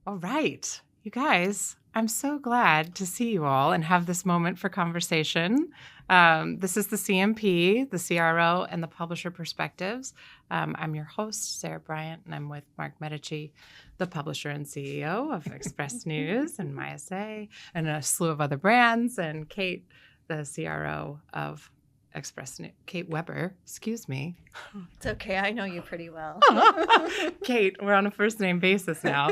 All right. You guys, I'm so glad to see you all and have this moment for conversation. This is the CMP, the CRO, and the Publisher Perspectives. I'm your host, Sarah Bryant, and I'm with Mark Medici, the publisher and CEO of Express News and MySA, and a slew of other brands, and Kate, the CRO of Express News. Kate Weber, excuse me. It's okay. I know you pretty well. Kate, we're on a first name basis now.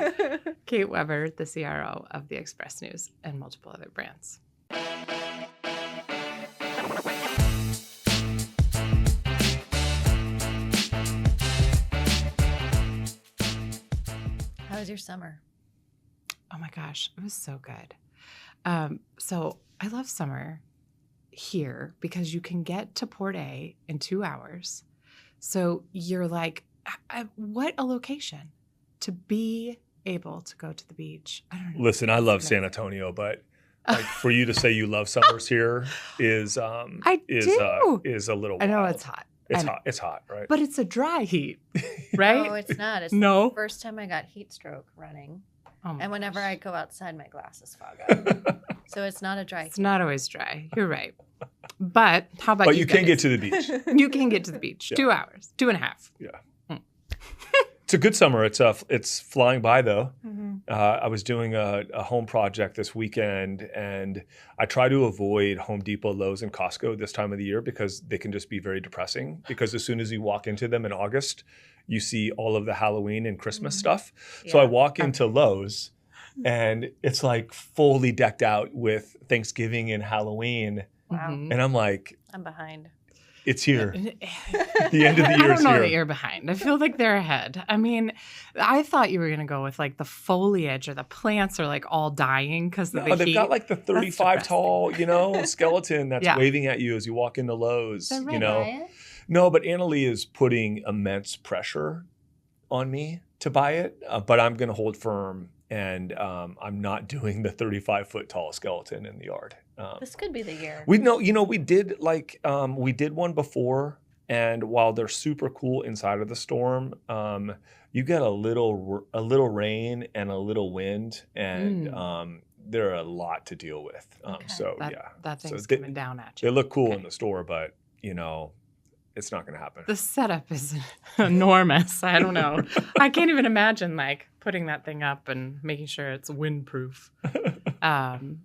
Kate Weber, the CRO of the Express News and multiple other brands. How was your summer? Oh my gosh, it was so good. So I love summer here because you can get to Port A in 2 hours. So you're like, what a location to be able to go to the beach. I don't know. Listen, I love San Antonio, but like for you to say you love summers here is a little wild. I know it's hot. It's hot, right? But it's a dry heat, right? No, it's not. It's No? the first time I got heat stroke running. Oh my And whenever gosh. I go outside, my glasses fog up. So it's not a dry It's heat. not always dry. You're right. But how about But you you can guys? get to the beach. You can get to the beach. Yeah. 2 hours, 2.5. Yeah. It's a good summer. It's flying by though. Mm-hmm. I was doing a home project this weekend, and I try to avoid Home Depot, Lowe's, and Costco this time of the year because they can just be very depressing. Because as soon as you walk into them in August, you see all of the Halloween and Christmas stuff. So I walk into Lowe's, and it's like fully decked out with Thanksgiving and Halloween, Wow. Mhm. and I'm like, I'm behind. it's here. The The end of the I year don't is know here. that you're behind. I feel like they're ahead. I mean, I thought you were going to go with like the foliage or the plants are like all dying because of No, the they've heat. got like the 35 depressing. tall, skeleton that's Yeah. waving at you as you walk into Lowe's. Is that right? You know, Buy it? no, but Annalie is putting immense pressure on me to buy it, but I'm going to hold firm, and I'm not doing the 35-foot tall skeleton in the yard. This could be the year. We did we did one before, and while they're super cool inside of the storm, you get a little rain and a little wind, and they're a lot to deal with. Okay. So That So thing's they- coming down at they you. look cool Okay. in the store, but it's not going to happen. The setup is enormous. I don't know. I can't even imagine like putting that thing up and making sure it's windproof.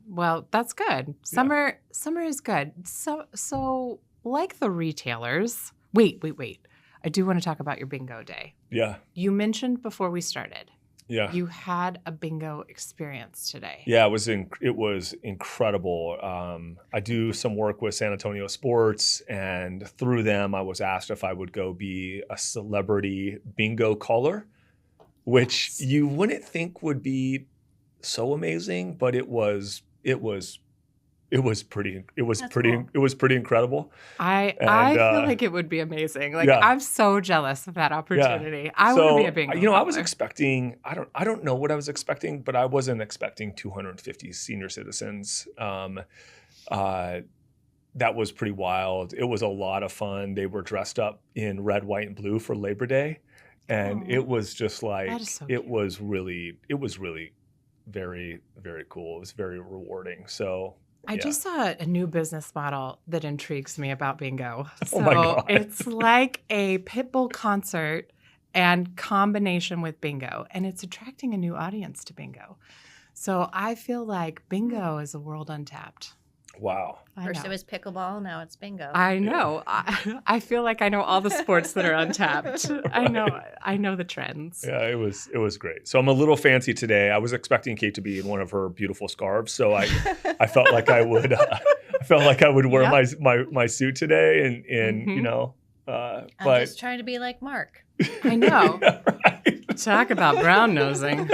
Well, that's good. Summer is good. So like the retailers. Wait. I do want to talk about your bingo day. Yeah, You mentioned before we started, yeah. you had a bingo experience today. Yeah, it was incredible. I do some work with San Antonio sports, and through them, I was asked if I would go be a celebrity bingo caller, which you wouldn't think would be so amazing, but it was pretty incredible. I And, feel like it would be amazing. Like yeah. I'm so jealous of that opportunity. I want to be a bingo. I was caller. expecting. I don't know what I was expecting, but I wasn't expecting 250 senior citizens. That was pretty wild. It was a lot of fun. They were dressed up in red, white, and blue for Labor Day, and it was just like That is so it cute. was really very, very cool. It was very rewarding. So I just saw a new business model that intrigues me about bingo. So Oh my God. it's like a Pitbull concert and combination with bingo, and it's attracting a new audience to bingo. So I feel like bingo is a world untapped. wow. First it was pickleball, now it's bingo. I know. I feel like I know all the sports that are untapped. I know the trends. Yeah, it was great. So I'm a little fancy today. I was expecting Kate to be in one of her beautiful scarves, so I felt like I would wear my suit today, and I'm but just trying to be like Mark. I know. right. Talk about brown nosing.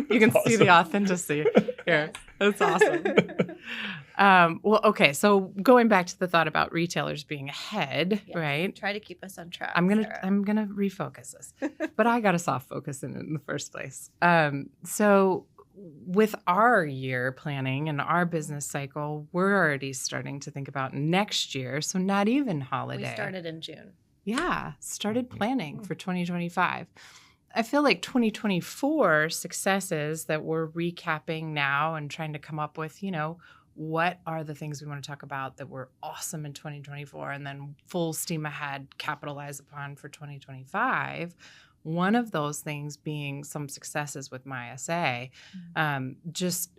You can see the authenticity here. That's awesome. Well, okay. So going back to the thought about retailers being ahead, Yes. right? Try to keep us on track. I'm Sarah. gonna refocus this, but I got a soft focus in it in the first place. So with our year planning and our business cycle, we're already starting to think about next year. So not even holiday. We started in June. Yeah, started planning for 2025. I feel like 2024 successes that we're recapping now and trying to come up with, what are the things we want to talk about that were awesome in 2024 and then full steam ahead capitalize upon for 2025. One of those things being some successes with MySA, just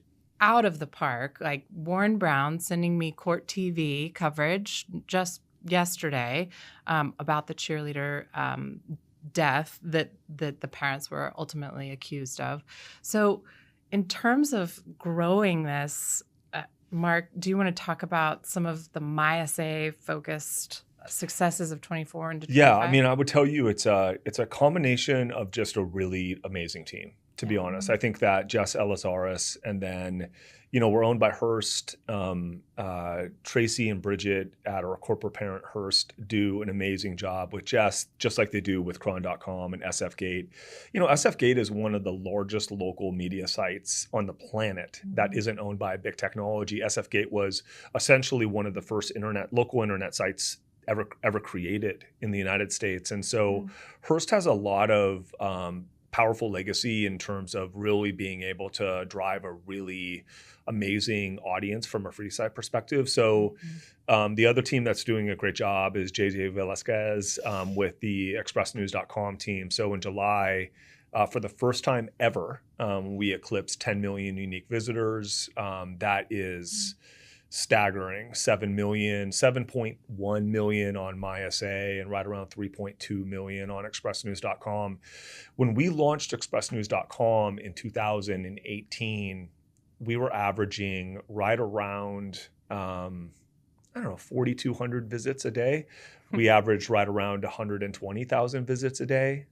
out of the park, like Warren Brown sending me court TV coverage just yesterday about the cheerleader death that the parents were ultimately accused of. So in terms of growing this, Mark, do you want to talk about some of the MySA focused successes of 24 and 25? Yeah, I mean, I would tell you it's a combination of just a really amazing team, to be honest. I think that Jess Elizaris and then, we're owned by Hearst. Tracy and Bridget at our corporate parent Hearst do an amazing job with Jess, just like they do with Cron.com and SFGate. SFGate is one of the largest local media sites on the planet that isn't owned by big technology. SFGate was essentially one of the first local internet sites ever created in the United States. And so Hearst has a lot of powerful legacy in terms of really being able to drive a really amazing audience from a free site perspective. So the other team that's doing a great job is JJ Velasquez with the expressnews.com team. So in July, for the first time ever, we eclipsed 10 million unique visitors. That is staggering. 7.1 million on MySA and right around 3.2 million on expressnews.com. When we launched expressnews.com in 2018, we were averaging right around 4,200 visits a day. We averaged right around 120,000 visits a day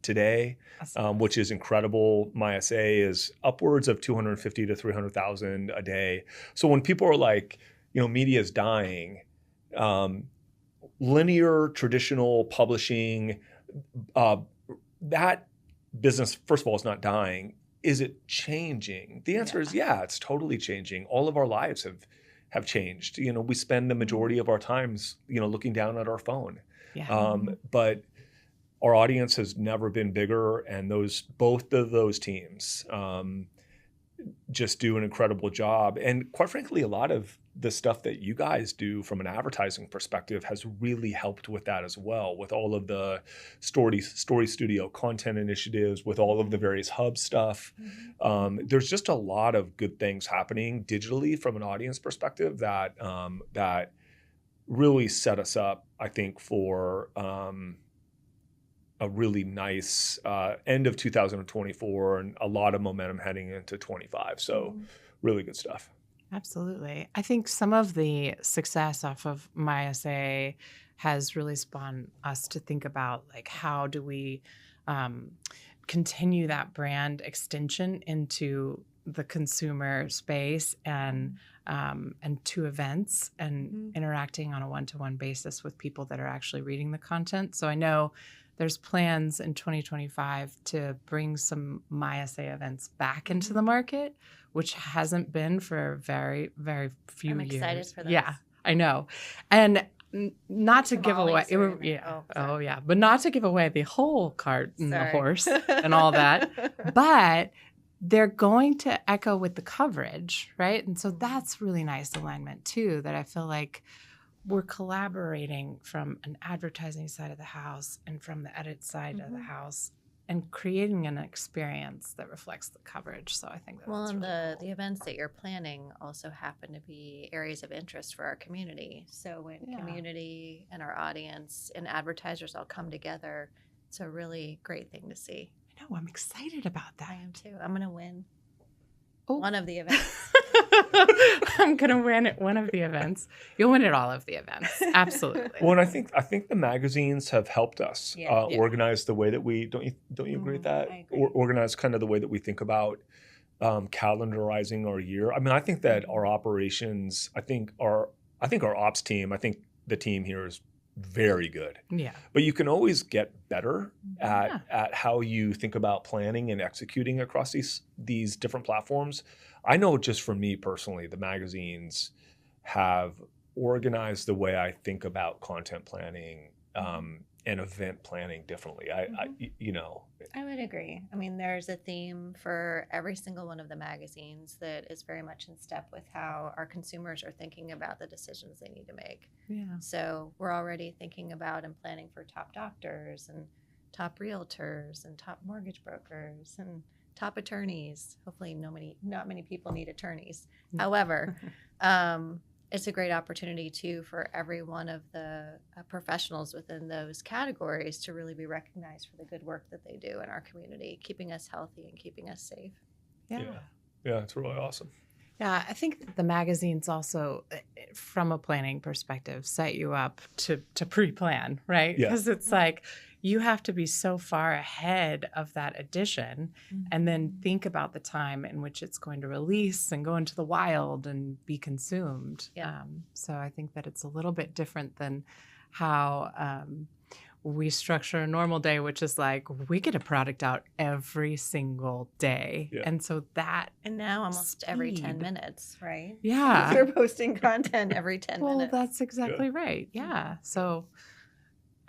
today, which is incredible. MySA is upwards of 250 to 300,000 a day. So when people are like, media is dying, linear traditional publishing, that business, first of all, is not dying. Is it changing? The answer is yeah, it's totally changing. All of our lives have changed. We spend the majority of our times, looking down at our phone. But our audience has never been bigger, and both of those teams just do an incredible job. And quite frankly, a lot of the stuff that you guys do from an advertising perspective has really helped with that as well, with all of the story studio content initiatives, with all of the various hub stuff. There's just a lot of good things happening digitally from an audience perspective that really set us up, I think, for a really nice end of 2024 and a lot of momentum heading into 25. So really good stuff. Absolutely. I think some of the success off of MySA has really spawned us to think about, like, how do we continue that brand extension into the consumer space and to events and interacting on a one-to-one basis with people that are actually reading the content. So I know there's plans in 2025 to bring some MySA events back into the market, which hasn't been for very, very few years. I'm excited for this. Yeah, I know. And not to give away, but not to give away the whole cart and the horse and all that, but they're going to echo with the coverage, right? And so that's really nice alignment too, that I feel like we're collaborating from an advertising side of the house and from the edit side of the house and creating an experience that reflects the coverage. So I think that's and really the events that you're planning also happen to be areas of interest for our community. So when community and our audience and advertisers all come together, it's a really great thing to see. I know, I'm excited about that. I am too. I'm going to win one of the events. I'm going to win at one of the events. You'll win at all of the events. Absolutely. Well, and I think the magazines have helped us organize the way that we, don't you agree with that? I agree. Organize kind of the way that we think about calendarizing our year. I mean, I think that our operations, I think our ops team, I think the team here is very good. Yeah. But you can always get better at how you think about planning and executing across these different platforms. I know just for me personally, the magazines have organized the way I think about content planning and event planning differently. I would agree. I mean, there's a theme for every single one of the magazines that is very much in step with how our consumers are thinking about the decisions they need to make. Yeah. So we're already thinking about and planning for top doctors and top realtors and top mortgage brokers and top attorneys. Hopefully not many people need attorneys. However, it's a great opportunity too for every one of the professionals within those categories to really be recognized for the good work that they do in our community, keeping us healthy and keeping us safe. Yeah. It's really awesome. Yeah, I think the magazines also, from a planning perspective, set you up to pre-plan, right? Yeah. Because it's like you have to be so far ahead of that edition and then think about the time in which it's going to release and go into the wild and be consumed. Yeah. So I think that it's a little bit different than how we structure a normal day, which is like we get a product out every single day. Yeah. And so that And now almost every 10 speed. minutes, right? Yeah. They're posting content every 10 Well, minutes. that's exactly right. Yeah. So,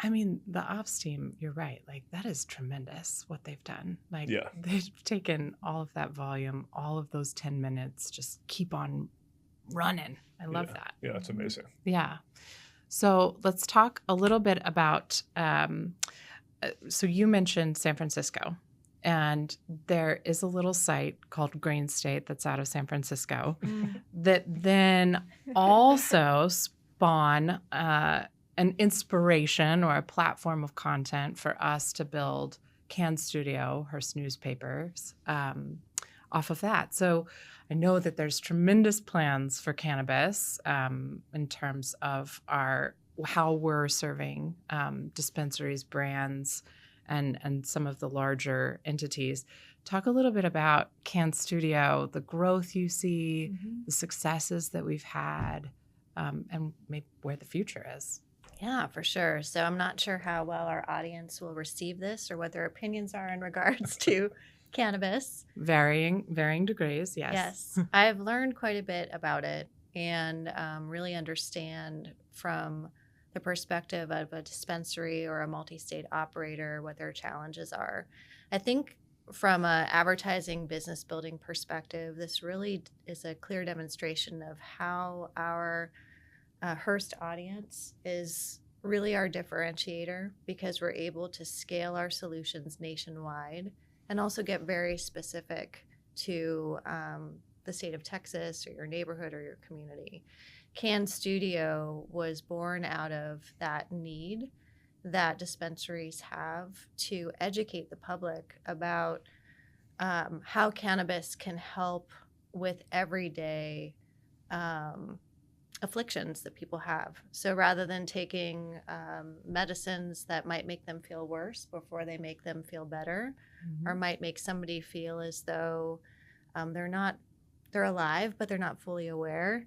I mean, the ops team, you're right. Like, that is tremendous what they've done. Like, Yeah. they've taken all of that volume, all of those 10 minutes, just keep on running. I love that. Yeah, it's amazing. Yeah. So let's talk a little bit about, so you mentioned San Francisco, and there is a little site called Grain State that's out of San Francisco that then also spawn an inspiration or a platform of content for us to build Cannstudio, Hearst newspapers, off of that. So I know that there's tremendous plans for cannabis in terms of how we're serving dispensaries, brands, and some of the larger entities. Talk a little bit about Cannstudio, the growth you see, the successes that we've had, and maybe where the future is. Yeah, for sure. So I'm not sure how well our audience will receive this or what their opinions are in regards to cannabis. Varying degrees, yes. Yes. I've learned quite a bit about it and really understand from the perspective of a dispensary or a multi-state operator what their challenges are. I think from an advertising business building perspective, this really is a clear demonstration of how our Hearst audience is really our differentiator because we're able to scale our solutions nationwide and also get very specific to the state of Texas or your neighborhood or your community. Cannstudio was born out of that need that dispensaries have to educate the public about how cannabis can help with everyday afflictions that people have. So rather than taking medicines that might make them feel worse before they make them feel better, or might make somebody feel as though they're alive, but they're not fully aware,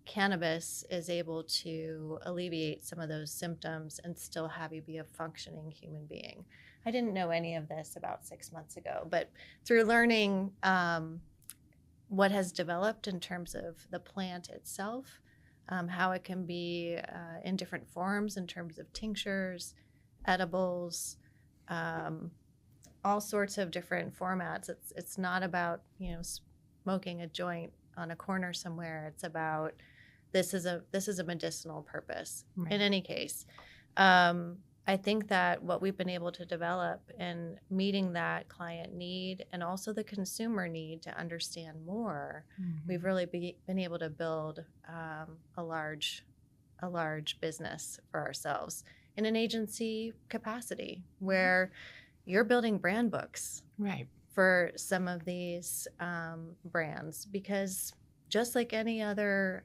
cannabis is able to alleviate some of those symptoms and still have you be a functioning human being. I didn't know any of this about 6 months ago, but through learning what has developed in terms of the plant itself, how it can be in different forms in terms of tinctures, edibles, all sorts of different formats. It's not about smoking a joint on a corner somewhere. It's about this is a medicinal purpose. Right. In any case, I think that what we've been able to develop in meeting that client need and also the consumer need to understand more, we've really been able to build a large business for ourselves in an agency capacity where you're building brand books Right. for some of these brands because just like any other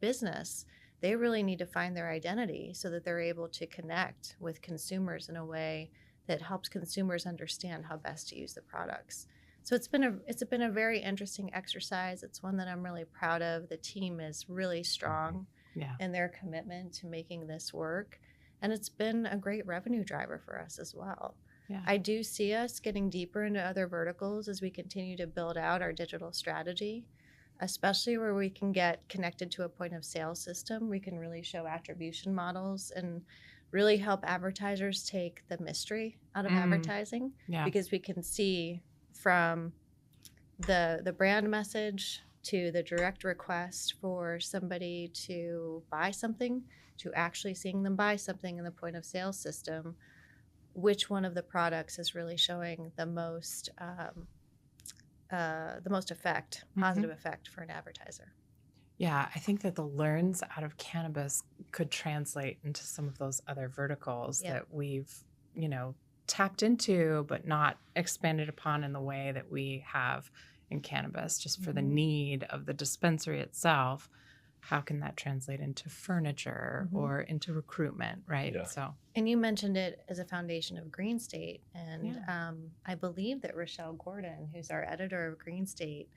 business, they really need to find their identity so that they're able to connect with consumers in a way that helps consumers understand how best to use the products. So it's been a very interesting exercise. It's one that I'm really proud of. The team is really strong in their commitment to making this work, and it's been a great revenue driver for us as well. Yeah. I do see us getting deeper into other verticals as we continue to build out our digital strategy, especially where we can get connected to a point of sale system. We can really show attribution models and really help advertisers take the mystery out of advertising, Yeah. because we can see from the brand message to the direct request for somebody to buy something to actually seeing them buy something in the point of sale system, which one of the products is really showing the most effect, positive effect for an advertiser. Yeah, I think that the learns out of cannabis could translate into some of those other verticals that we've, tapped into, but not expanded upon in the way that we have in cannabis, just for the need of the dispensary itself. How can that translate into furniture or into recruitment, right? Yeah. So, and you mentioned it as a foundation of Green State, and I believe that Rochelle Gordon, who's our editor of Green State,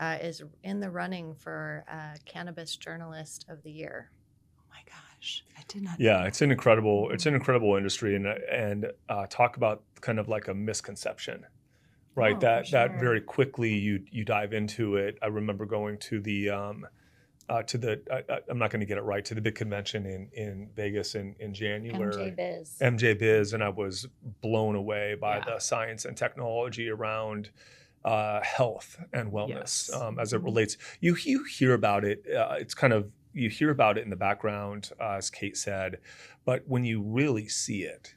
is in the running for Cannabis Journalist of the Year. oh my gosh, I did not. Yeah, it's an incredible industry, and talk about kind of like a misconception, right? That very quickly you dive into it. I remember going to the I'm not going to get it right, to the big convention in Vegas in January, MJ Biz, and I was blown away by the science and technology around health and wellness as it relates. You hear about it. It's kind of, you hear about it in the background, as Kate said, but when you really see it,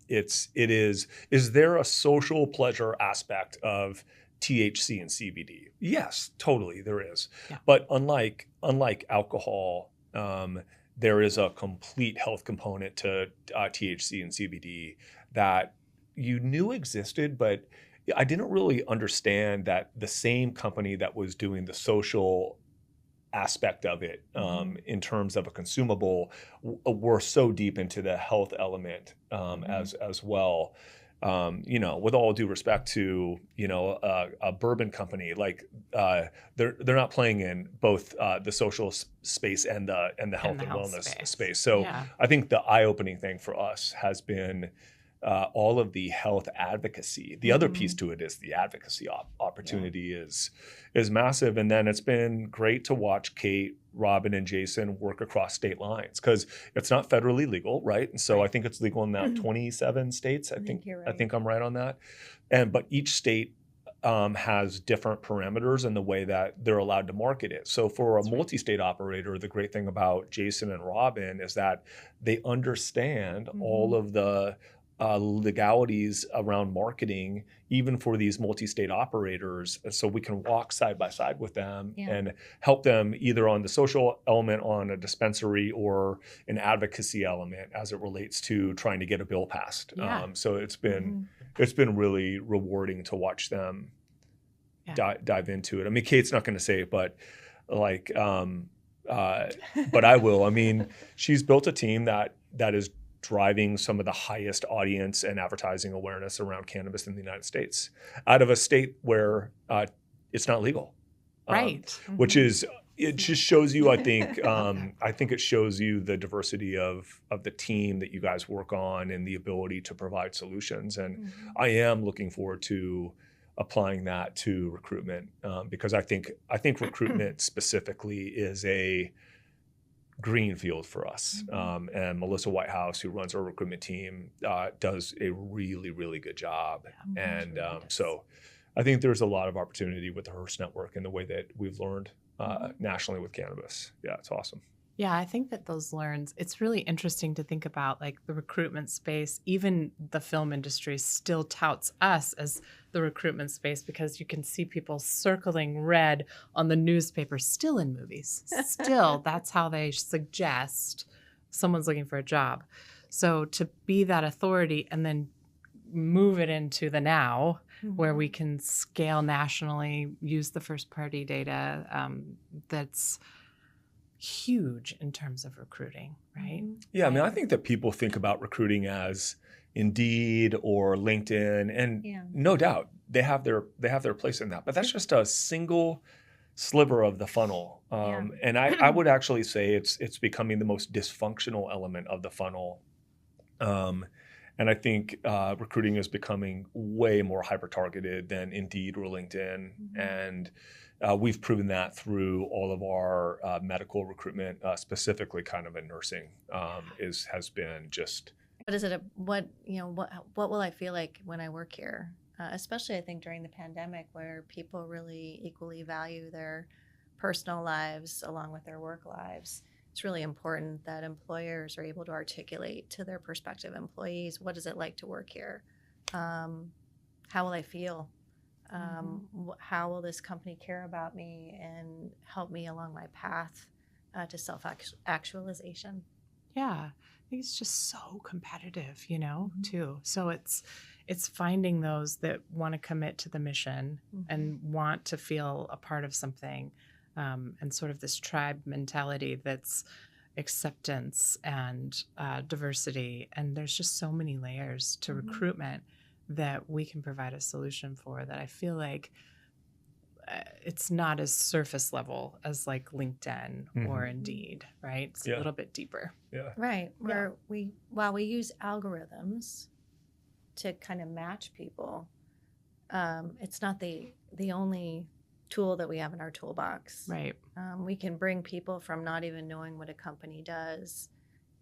it is there a social pleasure aspect of THC and CBD? Yes, totally, there is. Yeah. But unlike alcohol, there is a complete health component to THC and CBD that you knew existed, but I didn't really understand that the same company that was doing the social aspect of it in terms of a consumable were so deep into the health element as well. With all due respect to a bourbon company, like they're not playing in both the social space and the health and wellness space. So I think the eye-opening thing for us has been all of the health advocacy. The other piece to it is the advocacy opportunity is massive. And then it's been great to watch Kate, Robin, and Jason work across state lines, because it's not federally legal, right? And so I think it's legal in now 27 states. I think you're right. I think I'm right on that. But each state has different parameters in the way that they're allowed to market it. So for a multi-state operator, the great thing about Jason and Robin is that they understand all of the legalities around marketing, even for these multi-state operators. So we can walk side by side with them and help them either on the social element on a dispensary or an advocacy element as it relates to trying to get a bill passed. So it's been really rewarding to watch them dive into it. I mean, Kate's not going to say it, but but I will. I mean, she's built a team that is driving some of the highest audience and advertising awareness around cannabis in the United States, out of a state where it's not legal, right? Which is, it just shows you, I think, I think it shows you the diversity of the team that you guys work on and the ability to provide solutions. And I am looking forward to applying that to recruitment, because I think recruitment specifically is a green field for us. And Melissa Whitehouse, who runs our recruitment team, does a really, really good job. And so I think there's a lot of opportunity with the Hearst Network and the way that we've learned nationally with cannabis. Yeah, it's awesome. Yeah, I think that those learns, it's really interesting to think about, like, the recruitment space. Even the film industry still touts us as the recruitment space, because you can see people circling red on the newspaper, still in movies. Still, that's how they suggest someone's looking for a job. So to be that authority and then move it into the now, where we can scale nationally, use the first party data, that's huge in terms of recruiting, right? Yeah, I mean, I think that people think about recruiting as Indeed or LinkedIn, and no doubt they have their place in that. But that's just a single sliver of the funnel, and I would actually say it's becoming the most dysfunctional element of the funnel. And I think recruiting is becoming way more hyper targeted than Indeed or LinkedIn, and we've proven that through all of our medical recruitment, specifically kind of in nursing, has been just. What is it? What will I feel like when I work here? Especially, I think during the pandemic, where people really equally value their personal lives along with their work lives. It's really important that employers are able to articulate to their prospective employees, what is it like to work here? How will I feel? How will this company care about me and help me along my path to self-actualization? Yeah, I think it's just so competitive, too. So it's finding those that want to commit to the mission and want to feel a part of something, and sort of this tribe mentality that's acceptance and diversity. And there's just so many layers to recruitment that we can provide a solution for, that I feel like it's not as surface level as like LinkedIn or Indeed, right? It's a little bit deeper. Yeah. Right. While we use algorithms to kind of match people, it's not the only tool that we have in our toolbox. Right. We can bring people from not even knowing what a company does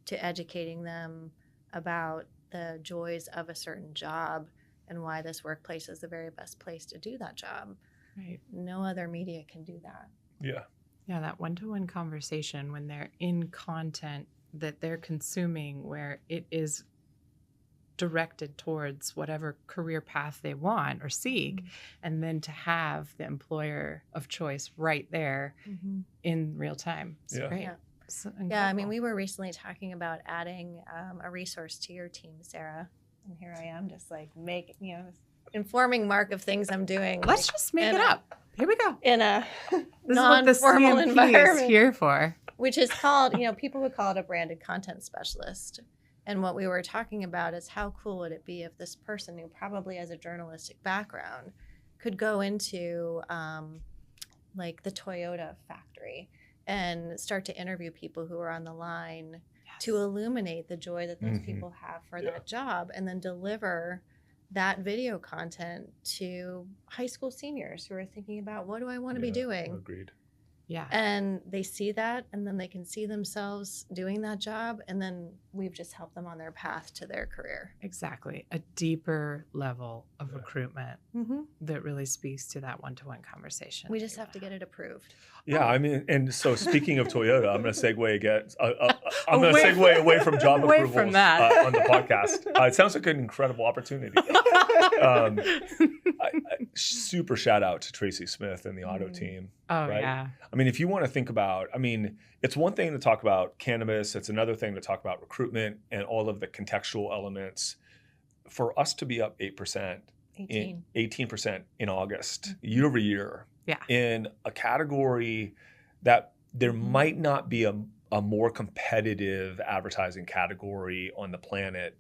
to educating them about the joys of a certain job and why this workplace is the very best place to do that job. Right. No other media can do that. Yeah. Yeah, that one-to-one conversation when they're in content that they're consuming where it is directed towards whatever career path they want or seek, and then to have the employer of choice right there in real time. It's great. Yeah. So I mean, we were recently talking about adding a resource to your team, Sarah, and here I am just like informing Mark of things I'm doing. Let's just make it up. Here we go. In a This non-formal is what the CMP environment. is here for. Which is called, people would call it a branded content specialist. And what we were talking about is how cool would it be if this person who probably has a journalistic background could go into like the Toyota factory and start to interview people who are on the line to illuminate the joy that those people have for that job, and then deliver that video content to high school seniors who are thinking about, what do I want to be doing? Agreed. Yeah. And they see that, and then they can see themselves doing that job, and then we've just helped them on their path to their career. Exactly. A deeper level of recruitment that really speaks to that one-to-one conversation. We just have to get it approved. Yeah, I mean, and so speaking of Toyota, I'm going to segue again. I'm going to segue away from job away approvals from that. On the podcast. It sounds like an incredible opportunity. Super shout out to Tracy Smith and the auto team. Oh, right? yeah. I mean, if you want to think about, it's one thing to talk about cannabis. It's another thing to talk about recruitment and all of the contextual elements. For us to be up 18% in August, year over year, in a category that there might not be a more competitive advertising category on the planet,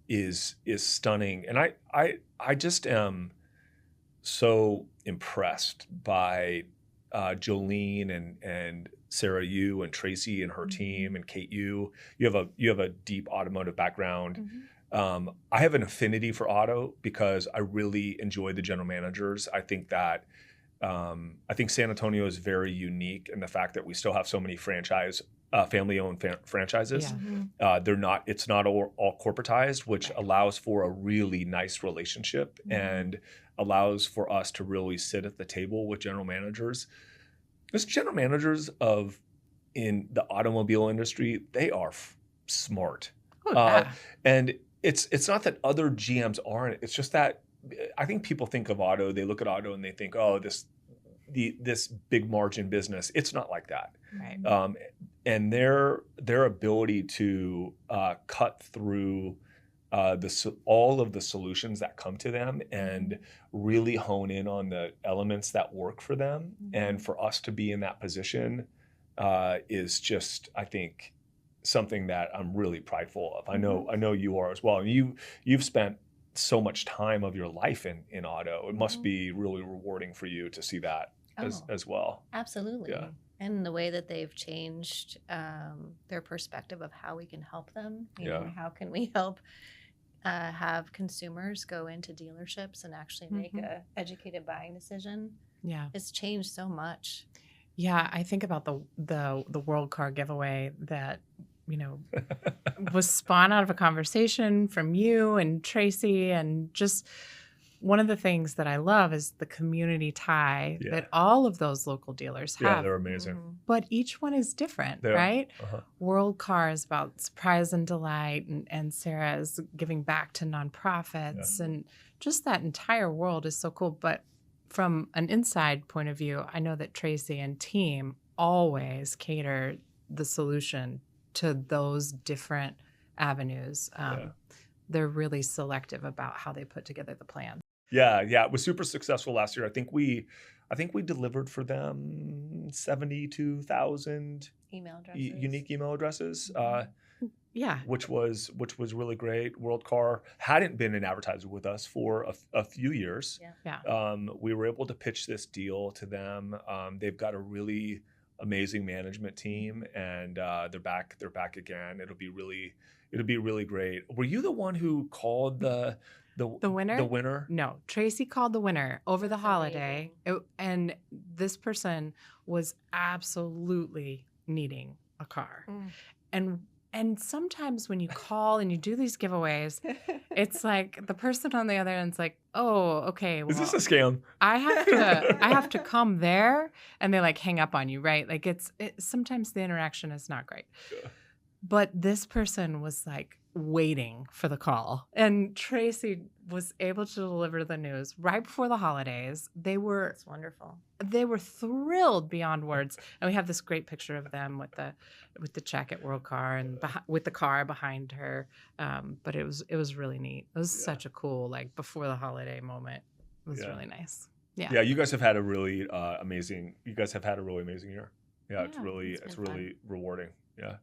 is stunning. And I just am so impressed by Jolene and Sarah Yu and Tracy and her team and Kate Yu. You have a deep automotive background. I have an affinity for auto because I really enjoy the general managers. I think that I think San Antonio is very unique in the fact that we still have so many family-owned franchises. It's not all corporatized, which allows for a really nice relationship and allows for us to really sit at the table with general managers. Because general managers in the automobile industry, they are smart. And it's not that other GMs aren't. It's just that I think people think of auto, they look at auto and they think, oh, this big margin business. It's not like that. Right. And their ability to cut through all of the solutions that come to them and really hone in on the elements that work for them, and for us to be in that position is just, I think, something that I'm really prideful of. I know you are as well. And you've spent so much time of your life in auto. It must be really rewarding for you to see that as well. Absolutely. Yeah. And the way that they've changed their perspective of how we can help them. How can we help have consumers go into dealerships and actually make a educated buying decision Yeah. It's changed so much. Yeah, I think about the World Car giveaway that, was spawned out of a conversation from you and Tracy, and just one of the things that I love is the community tie Yeah. that all of those local dealers have. Yeah, they're amazing. Mhm. But each one is different, They are. right? Uh-huh. World Car is about surprise and delight, and Sarah is giving back to nonprofits, and just that entire world is so cool. But from an inside point of view, I know that Tracy and team always cater the solution to those different avenues. They're really selective about how they put together the plan. Yeah, it was super successful last year. I think we delivered for them 72,000 Email addresses. unique email addresses, Yeah. which was really great. World Car hadn't been an advertiser with us for a few years. Yeah. We were able to pitch this deal to them. They've got a really amazing management team, and they're back again. It'll be really great. Were you the one who called the winner? The winner? No, Tracy called the winner over the That's holiday. And this person was absolutely needing a car. And sometimes when you call and you do these giveaways, it's like the person on the other end's like, oh, okay, well, Is this a scam? I have to come there, and they like hang up on you, right? Like sometimes the interaction is not great. Yeah. But this person was like waiting for the call, and Tracy was able to deliver the news right before the holidays. That's wonderful. They were thrilled beyond words, and we have this great picture of them with the check at World Car and with the car behind her. But it was really neat. It was such a cool before the holiday moment. It was really nice. Yeah. Yeah, you guys have had a really amazing. You guys have had a really amazing year. Yeah, it's been really rewarding. Yeah.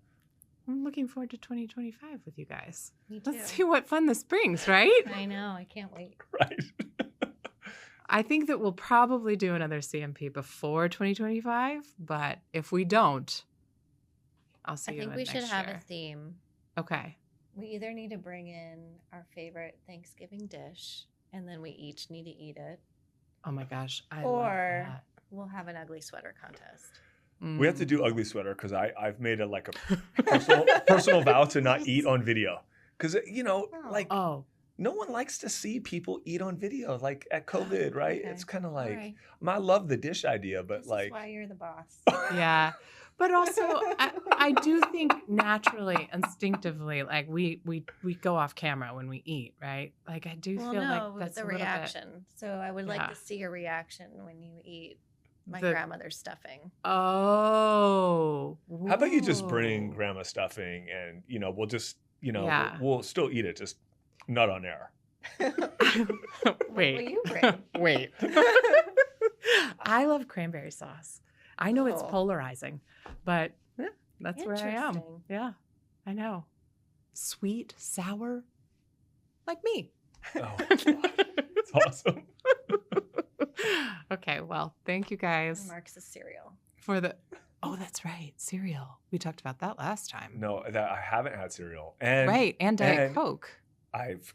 I'm looking forward to 2025 with you guys. Me too. Let's see what fun this brings, right? I know. I can't wait. Right. I think that we'll probably do another CMP before 2025, but if we don't, I'll see I you think in we next should have year. a theme. Okay. We either need to bring in our favorite Thanksgiving dish, and then we each need to eat it, Oh my gosh, I or love that. we'll have an ugly sweater contest. We have to do ugly sweater because I've made it like a personal vow to not eat on video. Because no one likes to see people eat on video, like at COVID, right? Okay. It's kind of like, Right. I love the dish idea, but This like, is why you're the boss. Yeah. But also, I do think naturally, instinctively, like we go off camera when we eat, right? Like I do feel like that's the a little reaction. So I would like Yeah. to see a reaction when you eat my The- grandmother's stuffing. Oh. how about you just bring Whoa. grandma stuffing and, we'll just, Yeah. we'll still eat it, just not on air. What will you bring? Wait. I love cranberry sauce. I know it's Oh. polarizing, but that's where I am. Interesting. Yeah, I know. Sweet, sour, like me. Oh, it's awesome. Okay, well, thank you guys Mark's a cereal. for the. Oh, that's right, cereal. We talked about that last time. No, I haven't had cereal. And Right, and Diet Coke. I've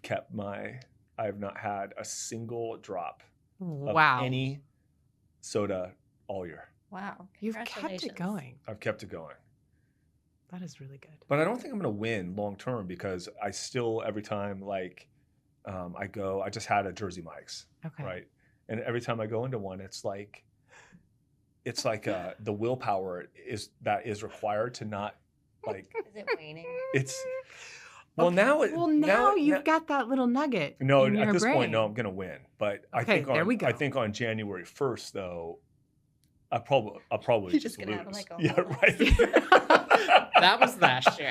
not had a single drop of Wow, any soda all year. Wow. you've kept it Congratulations. going. I've kept it going. That is really good. But I don't think I'm going to win long term because I still, every time I go, I just had a Jersey Mike's, Okay. right? And every time I go into one, it's like the willpower is required to not like, Is it waning? it's, well, Okay. now, Well, now you've got that little nugget. no, in at your this point, brain. no, I'm going to win. But I Okay, think there we go. I think on January 1st, though, I'll probably You're just just gonna lose. have, like, a Yeah, whole right. That was last year.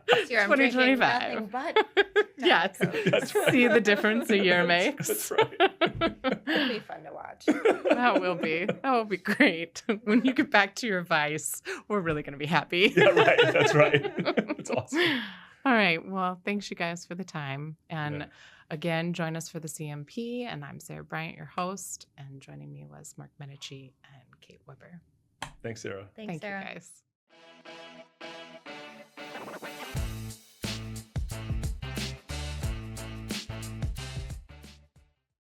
This year I'm drinking 2025. nothing but Yes. Coke. That's right. See the difference a year makes. That's right. It'll be fun to watch. That will be. That will be great. When you get back to your vice, we're really going to be happy. Yeah, right. That's right. It's awesome. All right. Well, thanks you guys for the time. And Yeah. again, join us for the CMP. And I'm Sarah Bryant, your host. And joining me was Mark Medici and Kate Weber. Thanks, Sarah. Thanks, Thank Sarah. you guys.